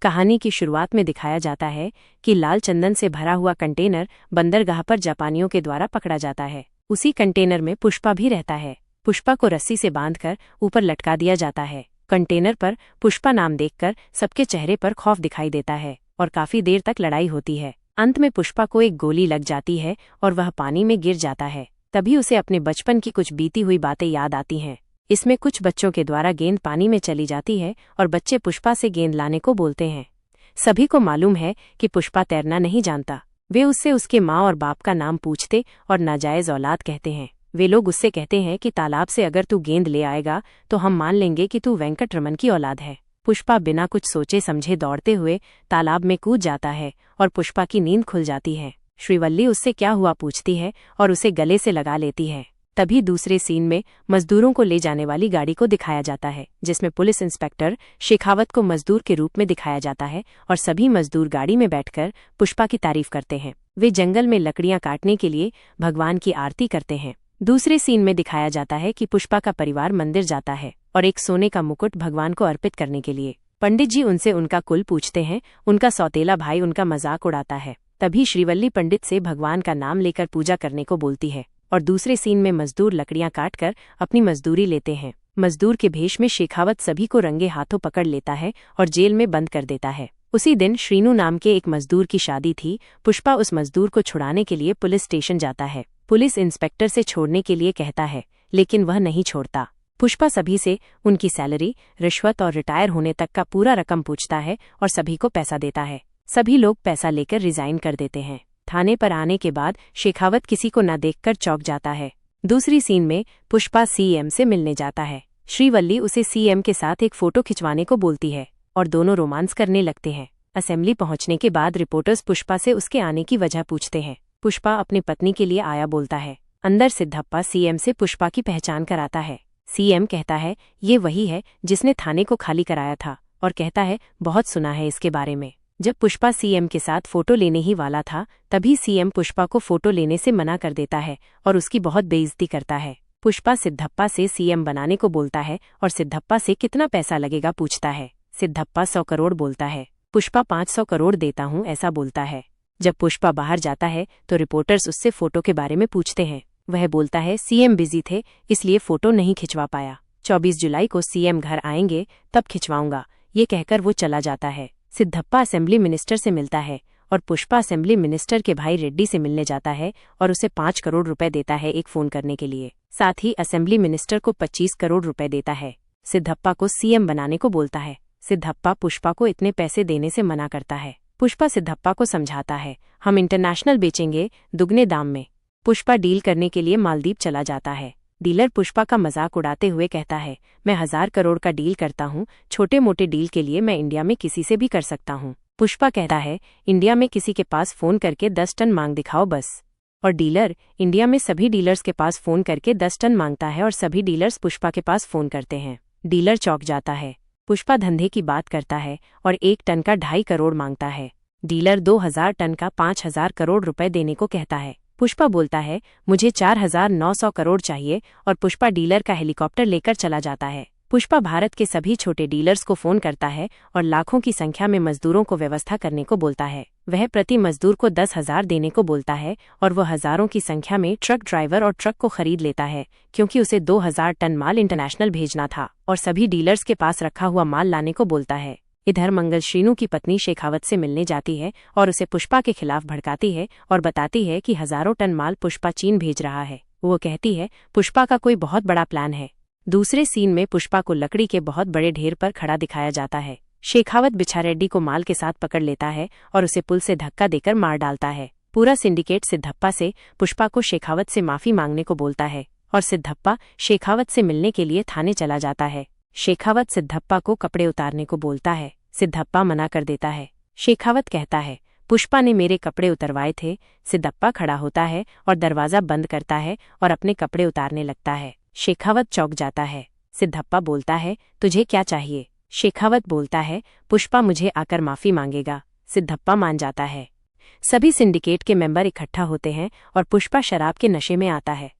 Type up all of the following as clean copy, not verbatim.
कहानी की शुरुआत में दिखाया जाता है कि लाल चंदन से भरा हुआ कंटेनर बंदरगाह पर जापानियों के द्वारा पकड़ा जाता है। उसी कंटेनर में पुष्पा भी रहता है। पुष्पा को रस्सी से बांधकर ऊपर लटका दिया जाता है। कंटेनर पर पुष्पा नाम देखकर सबके चेहरे पर खौफ दिखाई देता है और काफी देर तक लड़ाई होती है। अंत में पुष्पा को एक गोली लग जाती है और वह पानी में गिर जाता है। तभी उसे अपने बचपन की कुछ बीती हुई बातें याद आती हैं। इसमें कुछ बच्चों के द्वारा गेंद पानी में चली जाती है और बच्चे पुष्पा से गेंद लाने को बोलते हैं। सभी को मालूम है कि पुष्पा तैरना नहीं जानता। वे उससे उसके माँ और बाप का नाम पूछते और नाजायज औलाद कहते हैं। वे लोग उससे कहते हैं कि तालाब से अगर तू गेंद ले आएगा तो हम मान लेंगे कि तू वेंकटरमन की औलाद है। पुष्पा बिना कुछ सोचे समझे दौड़ते हुए तालाब में कूद जाता है और पुष्पा की नींद खुल जाती है। श्रीवल्ली उससे क्या हुआ पूछती है और उसे गले से लगा लेती है। तभी दूसरे सीन में मजदूरों को ले जाने वाली गाड़ी को दिखाया जाता है, जिसमें पुलिस इंस्पेक्टर शेखावत को मजदूर के रूप में दिखाया जाता है और सभी मजदूर गाड़ी में बैठकर पुष्पा की तारीफ करते हैं। वे जंगल में लकड़ियां काटने के लिए भगवान की आरती करते हैं। दूसरे सीन में दिखाया जाता है कि पुष्पा का परिवार मंदिर जाता है और एक सोने का मुकुट भगवान को अर्पित करने के लिए। पंडित जी उनसे उनका कुल पूछते हैं। उनका सौतेला भाई उनका मजाक उड़ाता है। तभी श्रीवल्ली पंडित से भगवान का नाम लेकर पूजा करने को बोलती है और दूसरे सीन में मजदूर लकड़ियां काटकर अपनी मजदूरी लेते हैं। मजदूर के भेष में शेखावत सभी को रंगे हाथों पकड़ लेता है और जेल में बंद कर देता है। उसी दिन श्रीनू नाम के एक मजदूर की शादी थी। पुष्पा उस मजदूर को छुड़ाने के लिए पुलिस स्टेशन जाता है। पुलिस इंस्पेक्टर से छोड़ने के लिए कहता है, लेकिन वह नहीं छोड़ता। पुष्पा सभी से उनकी सैलरी, रिश्वत और रिटायर होने तक का पूरा रकम पूछता है और सभी को पैसा देता है। सभी लोग पैसा लेकर रिजाइन कर देते हैं। थाने पर आने के बाद शेखावत किसी को न देखकर चौंक जाता है। दूसरी सीन में पुष्पा सीएम से मिलने जाता है। श्रीवल्ली उसे सीएम के साथ एक फोटो खिंचवाने को बोलती है और दोनों रोमांस करने लगते हैं। असेंबली पहुंचने के बाद रिपोर्टर्स पुष्पा से उसके आने की वजह पूछते हैं। पुष्पा अपनी पत्नी के लिए आया बोलता है। अंदर सिद्धप्पा सीएम से पुष्पा की पहचान कराता है। सीएम कहता है, ये वही है जिसने थाने को खाली कराया था, और कहता है, बहुत सुना है इसके बारे में। जब पुष्पा सीएम के साथ फोटो लेने ही वाला था, तभी सीएम पुष्पा को फोटो लेने से मना कर देता है और उसकी बहुत बेइज्जती करता है। पुष्पा सिद्धप्पा से सीएम बनाने को बोलता है और सिद्धप्पा से कितना पैसा लगेगा पूछता है। सिद्धप्पा 100 करोड़ बोलता है। पुष्पा 500 करोड़ देता हूँ ऐसा बोलता है। जब पुष्पा बाहर जाता है तो रिपोर्टर्स उससे फोटो के बारे में पूछते हैं। वह बोलता है, सीएम बिजी थे इसलिए फोटो नहीं खिंचवा पाया। 24 जुलाई को सीएम घर आएंगे तब खिंचवाऊंगा, ये कहकर वो चला जाता है। सिद्धप्पा असेंबली मिनिस्टर से मिलता है और पुष्पा असेंबली मिनिस्टर के भाई रेड्डी से मिलने जाता है और उसे 5 करोड़ रुपए देता है एक फोन करने के लिए। साथ ही असेंबली मिनिस्टर को 25 करोड़ रुपए देता है। सिद्धप्पा को सीएम बनाने को बोलता है। सिद्धप्पा पुष्पा को इतने पैसे देने से मना करता है। पुष्पा सिद्धप्पा को समझाता है, हम इंटरनेशनल बेचेंगे दुगने दाम में। पुष्पा डील करने के लिए मालदीव चला जाता है। डीलर पुष्पा का मजाक उड़ाते हुए कहता है, मैं 1000 करोड़ का डील करता हूँ, छोटे मोटे डील के लिए मैं इंडिया में किसी से भी कर सकता हूँ। पुष्पा कहता है, इंडिया में किसी के पास फोन करके 10 टन मांग दिखाओ बस। और डीलर इंडिया में सभी डीलर्स के पास फोन करके 10 टन मांगता है और सभी डीलर्स पुष्पा के पास फोन करते हैं। डीलर चौंक जाता है। पुष्पा धंधे की बात करता है और 1 टन का 2.5 करोड़ मांगता है। डीलर 2000 टन का 5000 करोड़ रुपए देने को कहता है। पुष्पा बोलता है, मुझे 4900 करोड़ चाहिए, और पुष्पा डीलर का हेलीकॉप्टर लेकर चला जाता है। पुष्पा भारत के सभी छोटे डीलर्स को फोन करता है और लाखों की संख्या में मजदूरों को व्यवस्था करने को बोलता है। वह प्रति मजदूर को 10,000 देने को बोलता है और वह हजारों की संख्या में ट्रक ड्राइवर और ट्रक को खरीद लेता है, क्योंकि उसे 2000 टन माल इंटरनेशनल भेजना था और सभी डीलर्स के पास रखा हुआ माल लाने को बोलता है। इधर मंगल श्रीनू की पत्नी शेखावत से मिलने जाती है और उसे पुष्पा के खिलाफ भड़काती है और बताती है कि हजारों टन माल पुष्पा चीन भेज रहा है। वो कहती है, पुष्पा का कोई बहुत बड़ा प्लान है। दूसरे सीन में पुष्पा को लकड़ी के बहुत बड़े ढेर पर खड़ा दिखाया जाता है। शेखावत बिछारेड्डी को माल के साथ पकड़ लेता है और उसे पुल से धक्का देकर मार डालता है। पूरा सिंडिकेट सिद्धप्पा से पुष्पा को शेखावत से माफी मांगने को बोलता है और सिद्धप्पा शेखावत से मिलने के लिए थाने चला जाता है। शेखावत सिद्धप्पा को कपड़े उतारने को बोलता है। सिद्धप्पा मना कर देता है। शेखावत कहता है, पुष्पा ने मेरे कपड़े उतरवाए थे। सिद्धप्पा खड़ा होता है और दरवाजा बंद करता है और अपने कपड़े उतारने लगता है। शेखावत चौंक जाता है। सिद्धप्पा बोलता है, तुझे क्या चाहिए? शेखावत बोलता है, पुष्पा मुझे आकर माफी मांगेगा। सिद्धप्पा मान जाता है। सभी सिंडिकेट के मेंबर इकट्ठा होते हैं और पुष्पा शराब के नशे में आता है।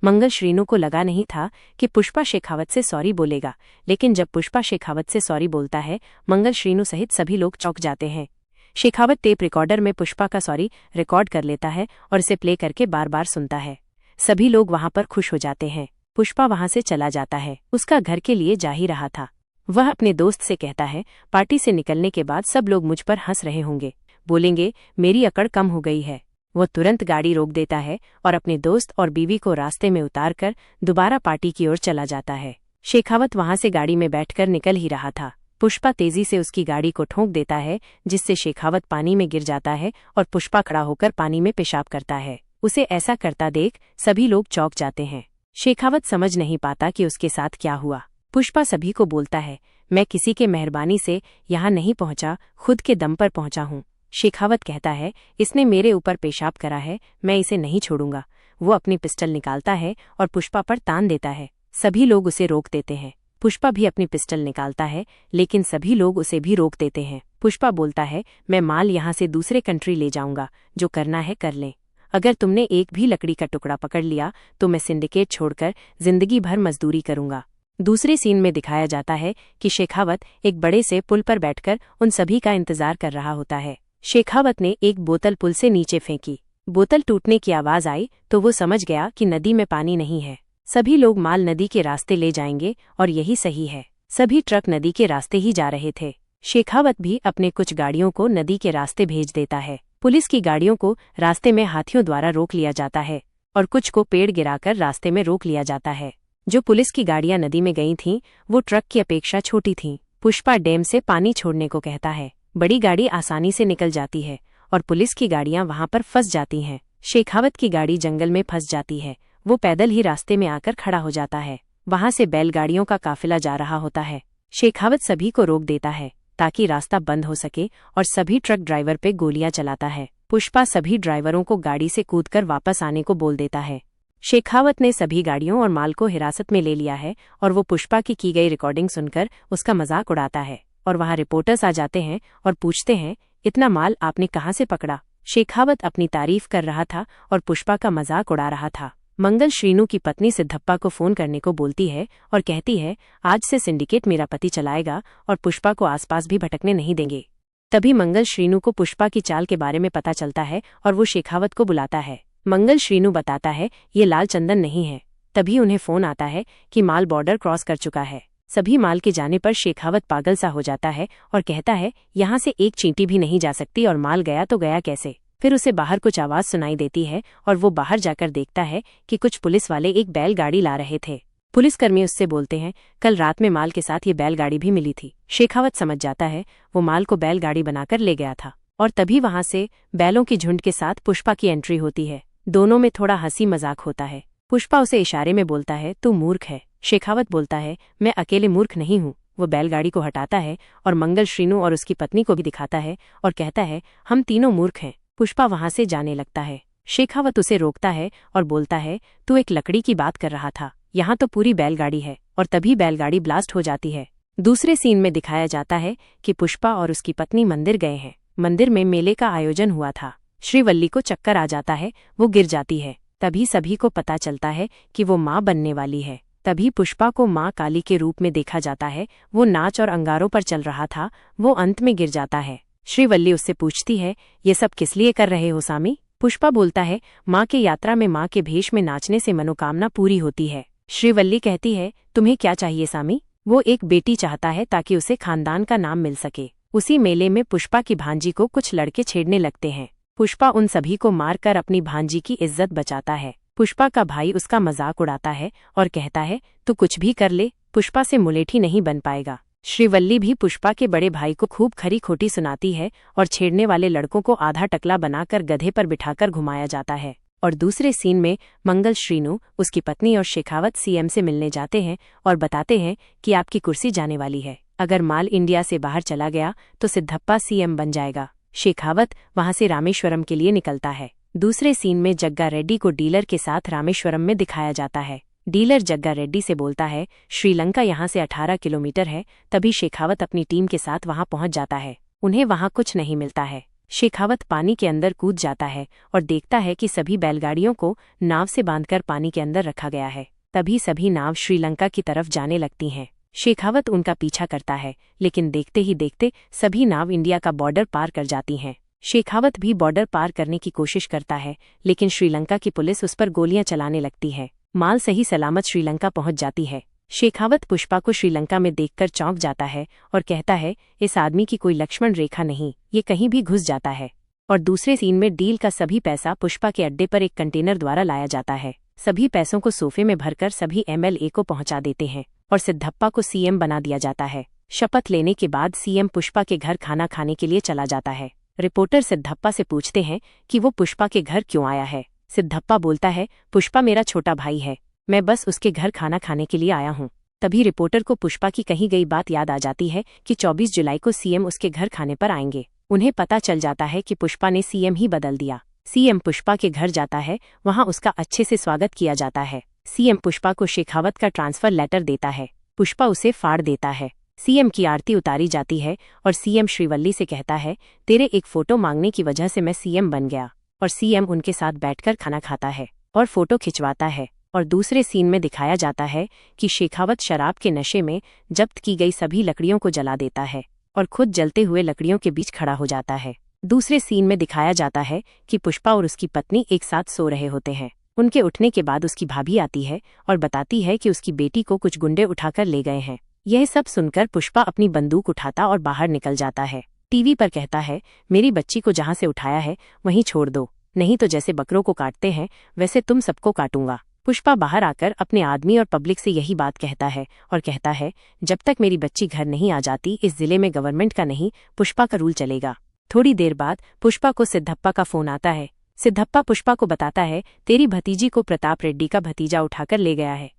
मंगल श्रीनु को लगा नहीं था कि पुष्पा शेखावत से सॉरी बोलेगा, लेकिन जब पुष्पा शेखावत से सॉरी बोलता है, मंगल श्रीनु सहित सभी लोग चौंक जाते हैं। शेखावत टेप रिकॉर्डर में पुष्पा का सॉरी रिकॉर्ड कर लेता है और इसे प्ले करके बार बार सुनता है। सभी लोग वहां पर खुश हो जाते हैं। पुष्पा वहां से चला जाता है। उसका घर के लिए जा ही रहा था। वह अपने दोस्त से कहता है, पार्टी से निकलने के बाद सब लोग मुझ पर हंस रहे होंगे, बोलेंगे मेरी अकड़ कम हो गई है। वो तुरंत गाड़ी रोक देता है और अपने दोस्त और बीवी को रास्ते में उतारकर दोबारा पार्टी की ओर चला जाता है। शेखावत वहां से गाड़ी में बैठकर निकल ही रहा था। पुष्पा तेजी से उसकी गाड़ी को ठोंक देता है, जिससे शेखावत पानी में गिर जाता है और पुष्पा खड़ा होकर पानी में पेशाब करता है। उसे ऐसा करता देख सभी लोग चौंक जाते हैं। शेखावत समझ नहीं पाता कि उसके साथ क्या हुआ। पुष्पा सभी को बोलता है, मैं किसी के मेहरबानी से यहाँ नहीं पहुंचा, खुद के दम पर पहुंचा हूँ। शेखावत कहता है, इसने मेरे ऊपर पेशाब करा है, मैं इसे नहीं छोड़ूंगा। वो अपनी पिस्टल निकालता है और पुष्पा पर तान देता है। सभी लोग उसे रोक देते हैं। पुष्पा भी अपनी पिस्टल निकालता है, लेकिन सभी लोग उसे भी रोक देते हैं। पुष्पा बोलता है, मैं माल यहाँ से दूसरे कंट्री ले जाऊंगा, जो करना है कर लें। अगर तुमने एक भी लकड़ी का टुकड़ा पकड़ लिया तो मैं सिंडिकेट छोड़कर जिंदगी भर मजदूरी करूंगा। दूसरे सीन में दिखाया जाता है कि शेखावत एक बड़े से पुल पर बैठकर उन सभी का इंतजार कर रहा होता है। शेखावत ने एक बोतल पुल से नीचे फेंकी। बोतल टूटने की आवाज आई तो वो समझ गया कि नदी में पानी नहीं है। सभी लोग माल नदी के रास्ते ले जाएंगे और यही सही है। सभी ट्रक नदी के रास्ते ही जा रहे थे। शेखावत भी अपने कुछ गाड़ियों को नदी के रास्ते भेज देता है। पुलिस की गाड़ियों को रास्ते में हाथियों द्वारा रोक लिया जाता है और कुछ को पेड़ गिराकर रास्ते में रोक लिया जाता है। जो पुलिस की गाड़ियां नदी में गई थीं, वो ट्रक की अपेक्षा छोटी थीं। पुष्पा डैम से पानी छोड़ने को कहता है। बड़ी गाड़ी आसानी से निकल जाती है और पुलिस की गाड़ियां वहां पर फंस जाती हैं। शेखावत की गाड़ी जंगल में फंस जाती है। वो पैदल ही रास्ते में आकर खड़ा हो जाता है। वहां से बैलगाड़ियों का काफिला जा रहा होता है। शेखावत सभी को रोक देता है ताकि रास्ता बंद हो सके और सभी ट्रक ड्राइवर पे गोलियां चलाता है। पुष्पा सभी ड्राइवरों को गाड़ी से कूदकर वापस आने को बोल देता है। शेखावत ने सभी गाड़ियों और माल को हिरासत में ले लिया है और वो पुष्पा की गई रिकॉर्डिंग सुनकर उसका मजाक उड़ाता है। और वहां रिपोर्टर्स आ जाते हैं और पूछते हैं, इतना माल आपने कहाँ से पकड़ा? शेखावत अपनी तारीफ कर रहा था और पुष्पा का मजाक उड़ा रहा था। मंगल श्रीनु की पत्नी सिद्धप्पा को फोन करने को बोलती है और कहती है, आज से सिंडिकेट मेरा पति चलाएगा और पुष्पा को आसपास भी भटकने नहीं देंगे। तभी मंगल श्रीनु को पुष्पा की चाल के बारे में पता चलता है और वो शेखावत को बुलाता है। मंगल श्रीनु बताता है, ये लाल चंदन नहीं है। तभी उन्हें फोन आता है कि माल बॉर्डर क्रॉस कर चुका है। सभी माल के जाने पर शेखावत पागल सा हो जाता है और कहता है, यहाँ से एक चींटी भी नहीं जा सकती और माल गया तो गया कैसे? फिर उसे बाहर कुछ आवाज सुनाई देती है और वो बाहर जाकर देखता है कि कुछ पुलिस वाले एक बैलगाड़ी ला रहे थे। पुलिसकर्मी उससे बोलते हैं, कल रात में माल के साथ ये बैलगाड़ी भी मिली थी। शेखावत समझ जाता है वो माल को बैलगाड़ी बनाकर ले गया था। और तभी वहां से बैलों की झुंड के साथ पुष्पा की एंट्री होती है। दोनों में थोड़ा हंसी मजाक होता है। पुष्पा उसे इशारे में बोलता है, तू मूर्ख है। शेखावत बोलता है, मैं अकेले मूर्ख नहीं हूँ। वो बैलगाड़ी को हटाता है और मंगल श्रीनु और उसकी पत्नी को भी दिखाता है और कहता है, हम तीनों मूर्ख हैं। पुष्पा वहां से जाने लगता है। शेखावत उसे रोकता है और बोलता है, तू एक लकड़ी की बात कर रहा था, यहाँ तो पूरी बैलगाड़ी है। और तभी बैलगाड़ी ब्लास्ट हो जाती है। दूसरे सीन में दिखाया जाता है कि पुष्पा और उसकी पत्नी मंदिर गए हैं। मंदिर में मेले का आयोजन हुआ था। श्रीवल्ली को चक्कर आ जाता है, वो गिर जाती है। तभी सभी को पता चलता है कि वो माँ बनने वाली है। तभी पुष्पा को माँ काली के रूप में देखा जाता है। वो नाच और अंगारों पर चल रहा था। वो अंत में गिर जाता है। श्रीवल्ली उससे पूछती है, ये सब किस लिए कर रहे हो सामी? पुष्पा बोलता है, माँ के यात्रा में माँ के भेष में नाचने से मनोकामना पूरी होती है। श्रीवल्ली कहती है, तुम्हें क्या चाहिए सामी? वो एक बेटी चाहता है ताकि उसे खानदान का नाम मिल सके। उसी मेले में पुष्पा की भांजी को कुछ लड़के छेड़ने लगते हैं। पुष्पा उन सभी को मारकर अपनी भांजी की इज्जत बचाता है। पुष्पा का भाई उसका मजाक उड़ाता है और कहता है, तू कुछ भी कर ले, पुष्पा से मुलेठी नहीं बन पाएगा। श्रीवल्ली भी पुष्पा के बड़े भाई को खूब खरी खोटी सुनाती है और छेड़ने वाले लड़कों को आधा टकला बनाकर गधे पर बिठाकर घुमाया जाता है। और दूसरे सीन में मंगल श्रीनु, उसकी पत्नी और शेखावत सीएम से मिलने जाते हैं और बताते हैं कि आपकी कुर्सी जाने वाली है। अगर माल इंडिया से बाहर चला गया तो सिद्धप्पा सीएम बन जाएगा। शेखावत वहां से रामेश्वरम के लिए निकलता है। दूसरे सीन में जग्गा रेड्डी को डीलर के साथ रामेश्वरम में दिखाया जाता है। डीलर जग्गा रेड्डी से बोलता है, श्रीलंका यहाँ से 18 किलोमीटर है। तभी शेखावत अपनी टीम के साथ वहां पहुंच जाता है। उन्हें वहां कुछ नहीं मिलता है। शेखावत पानी के अंदर कूद जाता है और देखता है कि सभी बैलगाड़ियों को नाव से बांधकर पानी के अंदर रखा गया है। तभी सभी नाव श्रीलंका की तरफ जाने लगती हैं। शेखावत उनका पीछा करता है, लेकिन देखते ही देखते सभी नाव इंडिया का बॉर्डर पार कर जाती हैं। शेखावत भी बॉर्डर पार करने की कोशिश करता है, लेकिन श्रीलंका की पुलिस उस पर गोलियां चलाने लगती है। माल सही सलामत श्रीलंका पहुंच जाती है। शेखावत पुष्पा को श्रीलंका में देखकर चौंक जाता है और कहता है, इस आदमी की कोई लक्ष्मण रेखा नहीं, ये कहीं भी घुस जाता है। और दूसरे सीन में डील का सभी पैसा पुष्पा के अड्डे पर एक कंटेनर द्वारा लाया जाता है। सभी पैसों को सोफे में भरकर सभी MLA को पहुंचा देते हैं और सिद्धप्पा को CM बना दिया जाता है। शपथ लेने के बाद CM पुष्पा के घर खाना खाने के लिए चला जाता है। रिपोर्टर सिद्धप्पा से पूछते हैं कि वो पुष्पा के घर क्यों आया है। सिद्धप्पा बोलता है, पुष्पा मेरा छोटा भाई है, मैं बस उसके घर खाना खाने के लिए आया हूँ। तभी रिपोर्टर को पुष्पा की कही गई बात याद आ जाती है कि 24 जुलाई को CM उसके घर खाने पर आएंगे। उन्हें पता चल जाता है कि पुष्पा ने CM ही बदल दिया। CM पुष्पा के घर जाता है, वहां उसका अच्छे से स्वागत किया जाता है। CM पुष्पा को शेखावत का ट्रांसफर लेटर देता है। पुष्पा उसे फाड़ देता है। CM की आरती उतारी जाती है और CM श्रीवल्ली से कहता है, तेरे एक फोटो मांगने की वजह से मैं CM बन गया। और CM उनके साथ बैठकर खाना खाता है और फोटो खिंचवाता है। और दूसरे सीन में दिखाया जाता है कि शेखावत शराब के नशे में जब्त की गई सभी लकड़ियों को जला देता है और खुद जलते हुए लकड़ियों के बीच खड़ा हो जाता है। दूसरे सीन में दिखाया जाता है कि पुष्पा और उसकी पत्नी एक साथ सो रहे होते हैं। उनके उठने के बाद उसकी भाभी आती है और बताती है कि उसकी बेटी को कुछ गुंडे उठाकर ले गए हैं। यह सब सुनकर पुष्पा अपनी बंदूक उठाता और बाहर निकल जाता है। टीवी पर कहता है, मेरी बच्ची को जहां से उठाया है वहीं छोड़ दो, नहीं तो जैसे बकरों को काटते हैं वैसे तुम सबको काटूंगा। पुष्पा बाहर आकर अपने आदमी और पब्लिक से यही बात कहता है और कहता है, जब तक मेरी बच्ची घर नहीं आ जाती इस जिले में गवर्नमेंट का नहीं पुष्पा का रूल चलेगा। थोड़ी देर बाद पुष्पा को सिद्धप्पा का फोन आता है। सिद्धप्पा पुष्पा को बताता है, तेरी भतीजी को प्रताप रेड्डी का भतीजा उठाकर ले गया है।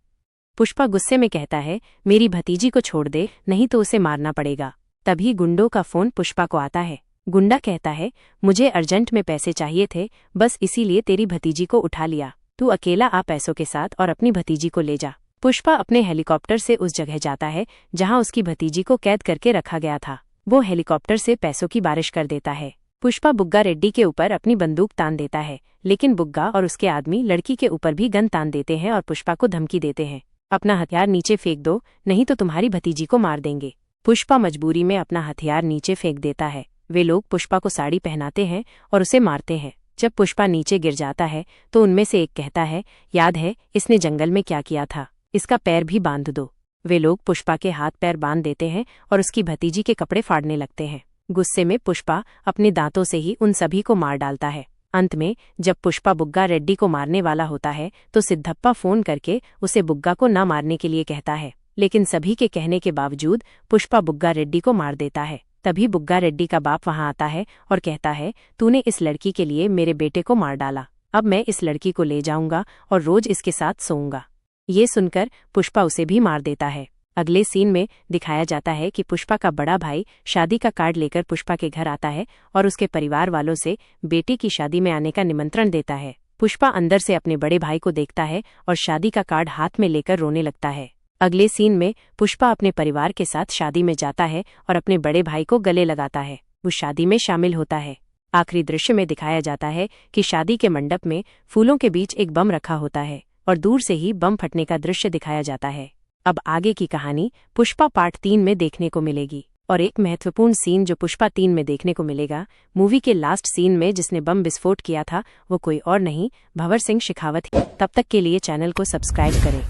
पुष्पा गुस्से में कहता है, मेरी भतीजी को छोड़ दे, नहीं तो उसे मारना पड़ेगा। तभी गुंडों का फोन पुष्पा को आता है। गुंडा कहता है, मुझे अर्जेंट में पैसे चाहिए थे, बस इसीलिए तेरी भतीजी को उठा लिया। तू अकेला आ पैसों के साथ और अपनी भतीजी को ले जा। पुष्पा अपने हेलीकॉप्टर से उस जगह जाता है जहां उसकी भतीजी को कैद करके रखा गया था। वो हेलीकॉप्टर से पैसों की बारिश कर देता है। पुष्पा बुग्गा रेड्डी के ऊपर अपनी बंदूक तान देता है, लेकिन बुग्गा और उसके आदमी लड़की के ऊपर भी गन तान देते हैं और पुष्पा को धमकी देते हैं, अपना हथियार नीचे फेंक दो, नहीं तो तुम्हारी भतीजी को मार देंगे। पुष्पा मजबूरी में अपना हथियार नीचे फेंक देता है। वे लोग पुष्पा को साड़ी पहनाते हैं और उसे मारते हैं। जब पुष्पा नीचे गिर जाता है तो उनमें से एक कहता है, याद है इसने जंगल में क्या किया था, इसका पैर भी बांध दो। वे लोग पुष्पा के हाथ पैर बांध देते हैं और उसकी भतीजी के कपड़े फाड़ने लगते हैं। गुस्से में पुष्पा अपने दांतों से ही उन सभी को मार डालता है। अंत में जब पुष्पा बुग्गा रेड्डी को मारने वाला होता है तो सिद्धप्पा फोन करके उसे बुग्गा को न मारने के लिए कहता है, लेकिन सभी के कहने के बावजूद पुष्पा बुग्गा रेड्डी को मार देता है। तभी बुग्गा रेड्डी का बाप वहां आता है और कहता है, तूने इस लड़की के लिए मेरे बेटे को मार डाला, अब मैं इस लड़की को ले जाऊंगा और रोज इसके साथ सोऊंगा। ये सुनकर पुष्पा उसे भी मार देता है। अगले सीन में दिखाया जाता है कि पुष्पा का बड़ा भाई शादी का कार्ड लेकर पुष्पा के घर आता है और उसके परिवार वालों से बेटे की शादी में आने का निमंत्रण देता है। पुष्पा अंदर से अपने बड़े भाई को देखता है और शादी का कार्ड हाथ में लेकर रोने लगता है। अगले सीन में पुष्पा अपने परिवार के साथ शादी में जाता है और अपने बड़े भाई को गले लगाता है। वो शादी में शामिल होता है। आखिरी दृश्य में दिखाया जाता है कि शादी के मंडप में फूलों के बीच एक बम रखा होता है और दूर से ही बम फटने का दृश्य दिखाया जाता है। अब आगे की कहानी पुष्पा पार्ट 3 में देखने को मिलेगी। और एक महत्वपूर्ण सीन जो पुष्पा 3 में देखने को मिलेगा, मूवी के लास्ट सीन में जिसने बम विस्फोट किया था वो कोई और नहीं भंवर सिंह शेखावत ही। तब तक के लिए चैनल को सब्सक्राइब करें।